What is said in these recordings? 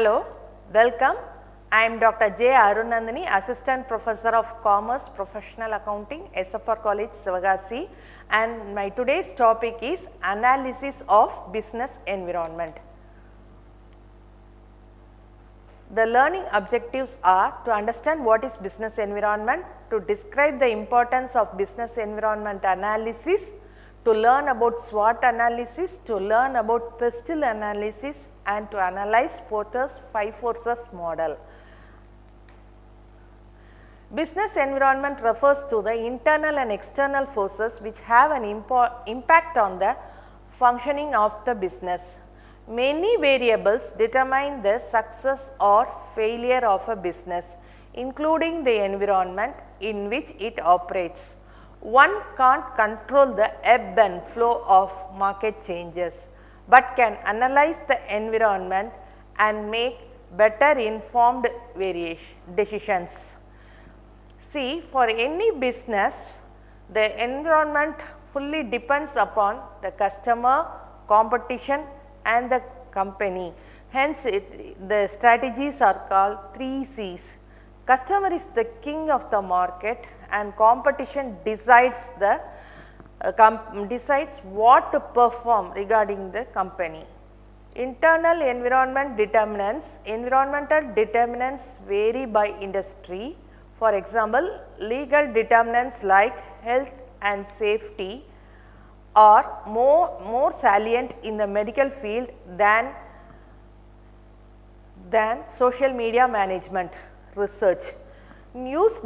Hello, welcome. I am Dr.J.Arun Nandini, Assistant Professor of Commerce, Professional Accounting, SFR College, Sivagasi, and my today's topic is Analysis of Business Environment. The learning objectives are to understand what is business environment, to describe the importance of business environment analysis, to learn about SWOT analysis, to learn about pestle analysis, and to analyze Porter's 5 forces model. Business environment refers to the internal and external forces which have an impact on the functioning of the business. Many variables determine the success or failure of a business, including the environment in which it operates. One can't control the ebb and flow of market changes, but can analyze the environment and make better informed decisions. See, for any business, the environment fully depends upon the customer, competition, and the company. Hence, the strategies are called 3 C's. Customer is the king of the market and competition decides what to perform regarding the company. Internal environmental determinants vary by industry. For example, legal determinants like health and safety are more salient in the medical field than social media management research. News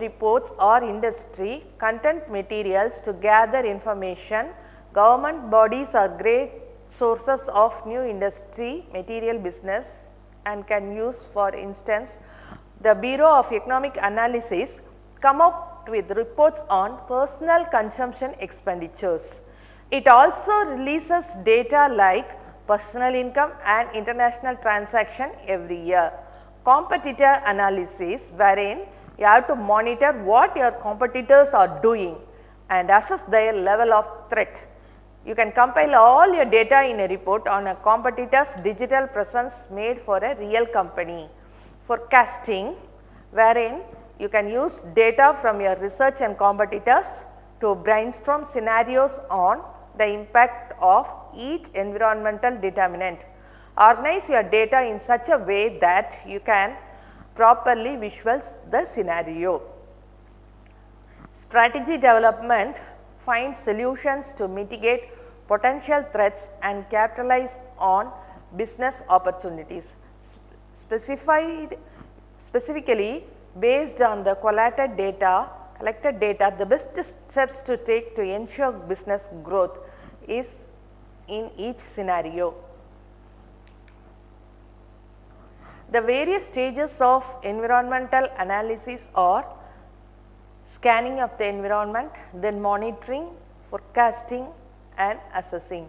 reports or industry content materials to gather information. Government bodies are great sources of new industry material business and can use, for instance, the Bureau of Economic Analysis come up with reports on personal consumption expenditures. It also releases data like personal income and international transaction every year. Competitor analysis, wherein you have to monitor what your competitors are doing and assess their level of threat. You can compile all your data in a report on a competitor's digital presence made for a real company. Forecasting, wherein you can use data from your research and competitors to brainstorm scenarios on the impact of each environmental determinant. Organize your data in such a way that you can properly visualize the scenario. Strategy development finds solutions to mitigate potential threats and capitalize on business opportunities. Specifically based on the collected data, the best steps to take to ensure business growth is in each scenario. The various stages of environmental analysis are scanning of the environment, then monitoring, forecasting, and assessing.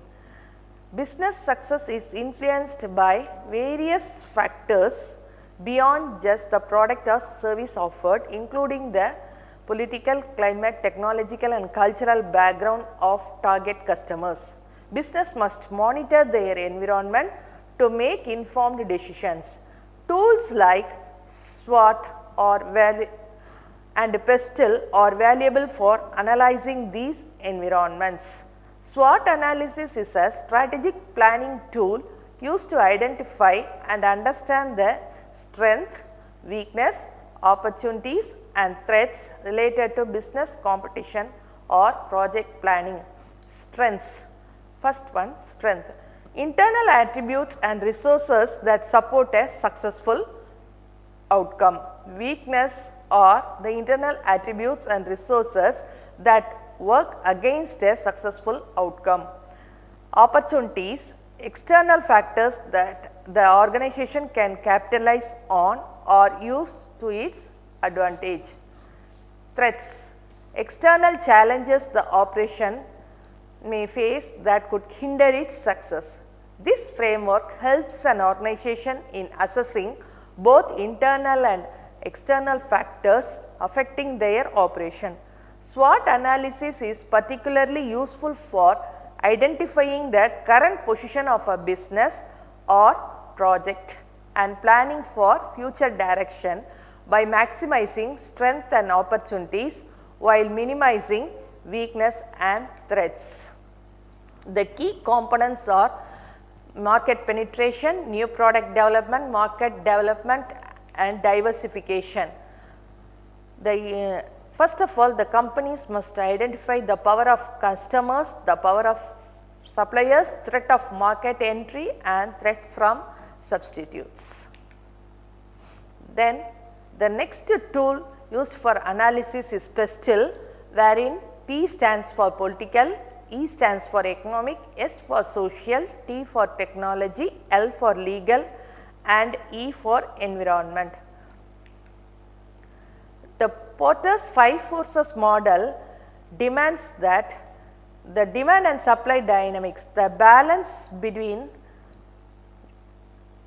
Business success is influenced by various factors beyond just the product or service offered, including the political, climate, technological, and cultural background of target customers. Business must monitor their environment to make informed decisions. Tools like SWOT and pestle are valuable for analyzing these environments. SWOT analysis is a strategic planning tool used to identify and understand the strength, weakness, opportunities, and threats related to business competition or project planning. Strengths. First one, strength. Internal attributes and resources that support a successful outcome. Weakness are the internal attributes and resources that work against a successful outcome. Opportunities, external factors that the organization can capitalize on or use to its advantage. Threats, external challenges the operation may face that could hinder its success. This framework helps an organization in assessing both internal and external factors affecting their operation. SWOT analysis is particularly useful for identifying the current position of a business or project and planning for future direction by maximizing strength and opportunities while minimizing weakness and threats. The key components are market penetration, new product development, market development and diversification. First of all, the companies must identify the power of customers, the power of suppliers, threat of market entry and threat from substitutes. Then the next tool used for analysis is PESTLE, wherein P stands for political, E stands for economic, S for social, T for technology, L for legal and E for environment. The Porter's 5 forces model demands that the demand and supply dynamics, the balance between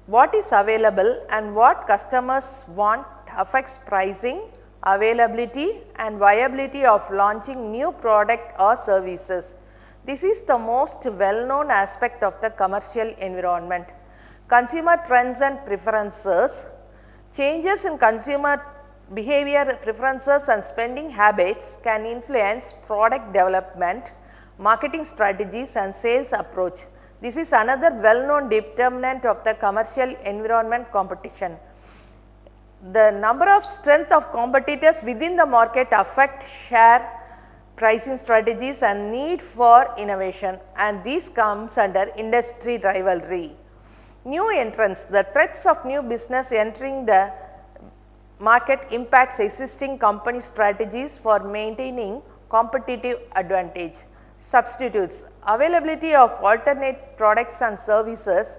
what is available and what customers want affects pricing, availability and viability of launching new product or services. This is the most well known aspect of the commercial environment. Consumer trends and preferences, changes in consumer behavior, preferences and spending habits can influence product development, marketing strategies and sales approach. This is another well known determinant of the commercial environment competition. The number of strength of competitors within the market affect share, pricing strategies and need for innovation, and this comes under industry rivalry. New entrants, the threats of new business entering the market impacts existing company strategies for maintaining competitive advantage. Substitutes, availability of alternate products and services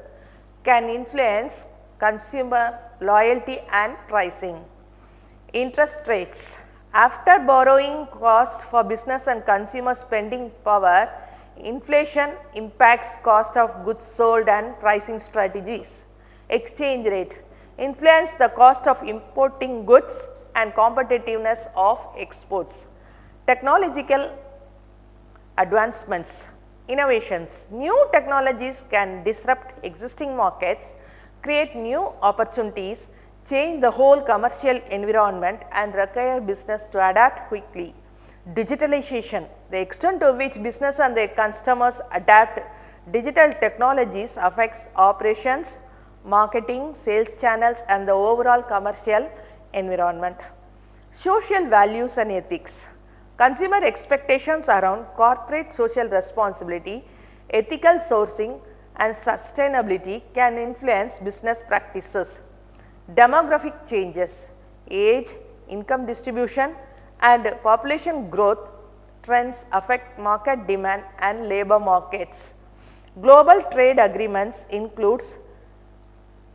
can influence consumer loyalty and pricing. Interest rates, after borrowing cost for business and consumer spending power, inflation impacts cost of goods sold and pricing strategies. Exchange rate, influence the cost of importing goods and competitiveness of exports. Technological advancements, innovations, new technologies can disrupt existing markets, create new opportunities, change the whole commercial environment and require business to adapt quickly. Digitalization, the extent to which business and their customers adapt digital technologies affects operations, marketing, sales channels and the overall commercial environment. Social values and ethics, consumer expectations around corporate social responsibility, ethical sourcing and sustainability can influence business practices. Demographic changes, age, income distribution and population growth trends affect market demand and labor markets. Global trade agreements includes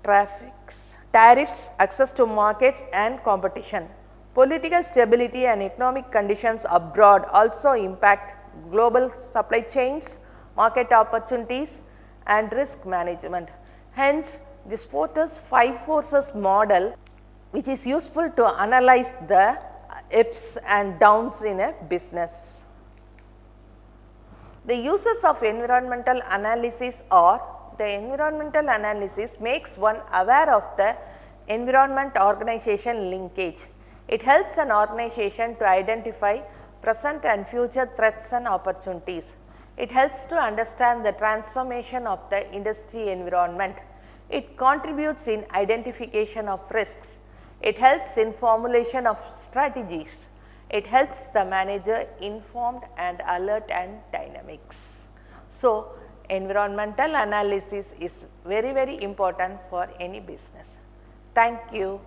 tariffs, access to markets and competition. Political stability and economic conditions abroad also impact global supply chains, market opportunities and risk management. Hence, this Porter's 5 forces model, which is useful to analyze the ups and downs in a business. The uses of environmental analysis are: the environmental analysis makes one aware of the environment organization linkage. It helps an organization to identify present and future threats and opportunities. It helps to understand the transformation of the industry environment. It contributes in identification of risks. It helps in formulation of strategies. It helps the manager informed and alert and dynamics. So, environmental analysis is very important for any business. Thank you.